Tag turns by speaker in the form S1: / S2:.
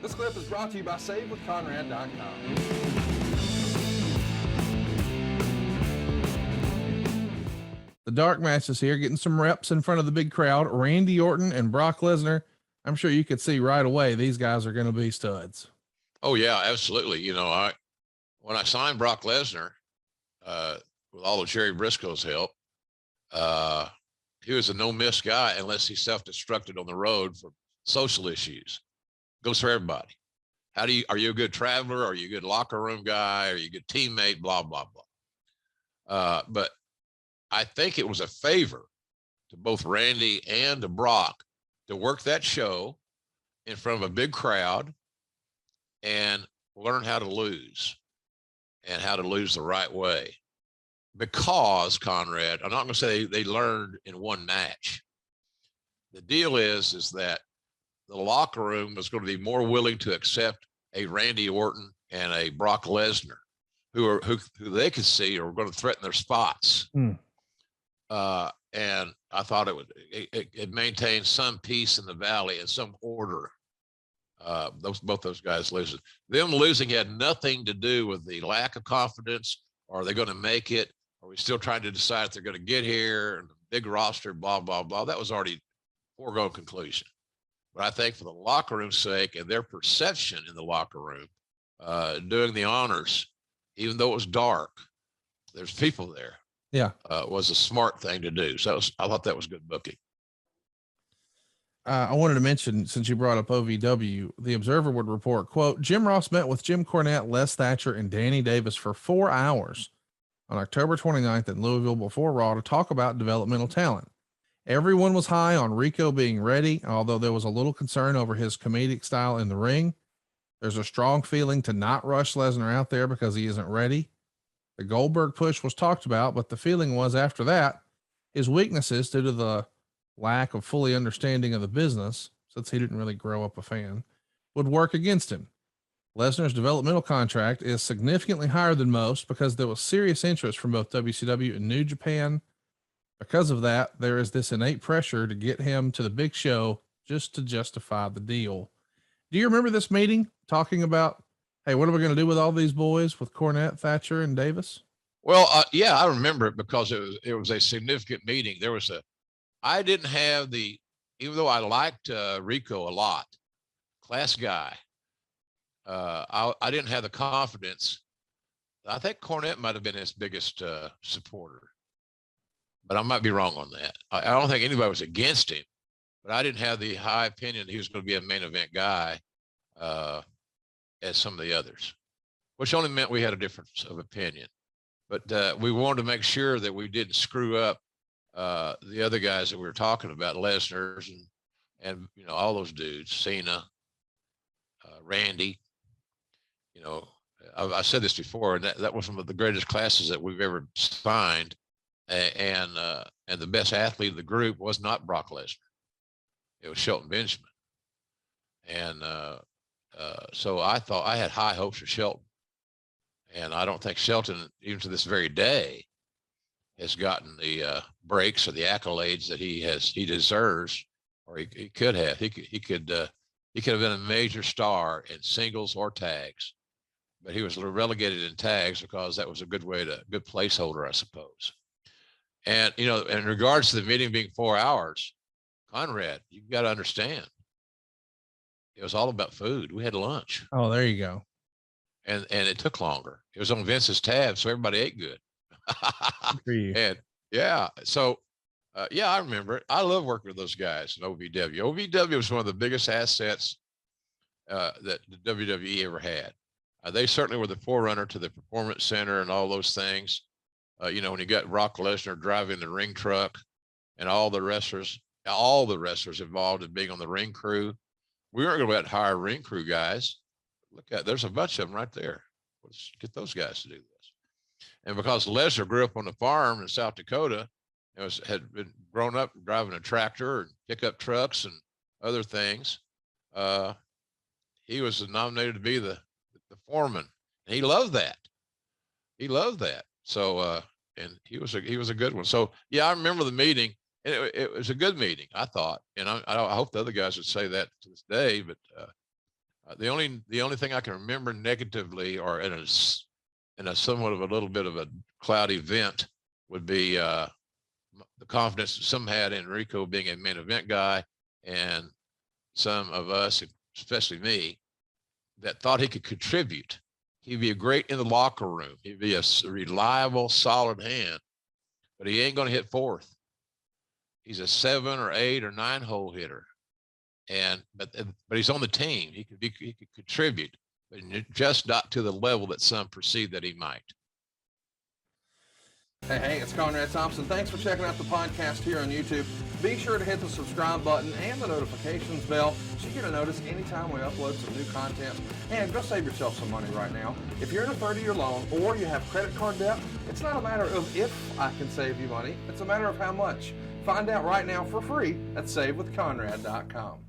S1: This clip is brought to you by SaveWithConrad.com.
S2: The dark matches here, getting some reps in front of the big crowd. Randy Orton and Brock Lesnar. I'm sure you could see right away these guys are going to be studs.
S3: Oh yeah, absolutely. You know, when I signed Brock Lesnar, with all of Jerry Briscoe's help, he was a no-miss guy unless he self-destructed on the road for social issues. Goes for everybody. Are you a good traveler? Are you a good locker room guy? Are you a good teammate? Blah, blah, blah. But I think it was a favor to both Randy and to Brock to work that show in front of a big crowd and learn how to lose and how to lose the right way. Because, Conrad, I'm not going to say they learned in one match. The deal is that the locker room was going to be more willing to accept a Randy Orton and a Brock Lesnar, who they could see are going to threaten their spots. And I thought it maintained some peace in the valley and some order. Both those guys losing. Them losing had nothing to do with the lack of confidence. Are they going to make it? Are we still trying to decide if they're going to get here? And the big roster, blah, blah, blah. That was already foregone conclusion. But I think for the locker room's sake and their perception in the locker room, doing the honors, even though it was dark, there's people there.
S2: Yeah.
S3: Was a smart thing to do. So I thought that was good booking.
S2: I wanted to mention, since you brought up OVW, the Observer would report, quote, Jim Ross met with Jim Cornette, Les Thatcher, and Danny Davis for 4 hours on October 29th in Louisville before Raw to talk about developmental talent. Everyone was high on Rico being ready, although there was a little concern over his comedic style in the ring. There's a strong feeling to not rush Lesnar out there because he isn't ready. The Goldberg push was talked about, but the feeling was after that, his weaknesses due to the lack of fully understanding of the business, since he didn't really grow up a fan, would work against him. Lesnar's developmental contract is significantly higher than most because there was serious interest from both WCW and New Japan. Because of that, there is this innate pressure to get him to the big show just to justify the deal. Do you remember this meeting talking about, hey, what are we going to do with all these boys with Cornette, Thatcher, and Davis?
S3: Well, yeah, I remember it because it was a significant meeting. I didn't have even though I liked Rico a lot, class guy, I didn't have the confidence. I think Cornette might have been his biggest supporter, but I might be wrong on that. I don't think anybody was against him, but I didn't have the high opinion that he was going to be a main event guy as some of the others, which only meant we had a difference of opinion. But we wanted to make sure that we didn't screw up the other guys that we were talking about, Lesnar's and you know, all those dudes, Cena, Randy. You know, I said this before, and that was one of the greatest classes that we've ever signed. And the best athlete of the group was not Brock Lesnar. It was Shelton Benjamin. And so I thought I had high hopes for Shelton. And I don't think Shelton, even to this very day, has gotten the breaks or the accolades that he deserves, or he could have. He could have been a major star in singles or tags, but he was relegated in tags because that was a good placeholder, I suppose. And, you know, in regards to the meeting being 4 hours, Conrad, you got to understand, it was all about food. We had lunch.
S2: Oh, there you go.
S3: And it took longer. It was on Vince's tab, so everybody ate good. And yeah, so yeah, I remember it. I love working with those guys in OVW. OVW was one of the biggest assets that the WWE ever had. They certainly were the forerunner to the Performance Center and all those things. You know, when you got Brock Lesnar driving the ring truck and all the wrestlers involved in being on the ring crew, we weren't going to hire ring crew guys. There's a bunch of them right there. Let's get those guys to do this. And because Lesnar grew up on the farm in South Dakota, had been grown up driving a tractor and pickup trucks and other things, he was nominated to be the foreman. And he loved that. So, and he was a good one. So yeah, I remember the meeting, and it was a good meeting, I thought. And I hope the other guys would say that to this day, but The only thing I can remember negatively, or in a somewhat of a little bit of a cloudy vent, would be the confidence that some had in Rico being a main event guy, and some of us, especially me, that thought he could contribute. He'd be great in the locker room. He'd be a reliable, solid hand, but he ain't going to hit fourth. He's a 7 or 8 or 9 hole hitter. But he's on the team. He could contribute, but just not to the level that some perceive that he might.
S1: Hey, it's Conrad Thompson. Thanks for checking out the podcast here on YouTube. Be sure to hit the subscribe button and the notifications bell so you get a notice anytime we upload some new content. And go save yourself some money right now. If you're in a 30-year loan or you have credit card debt, it's not a matter of if I can save you money. It's a matter of how much. Find out right now for free at SaveWithConrad.com.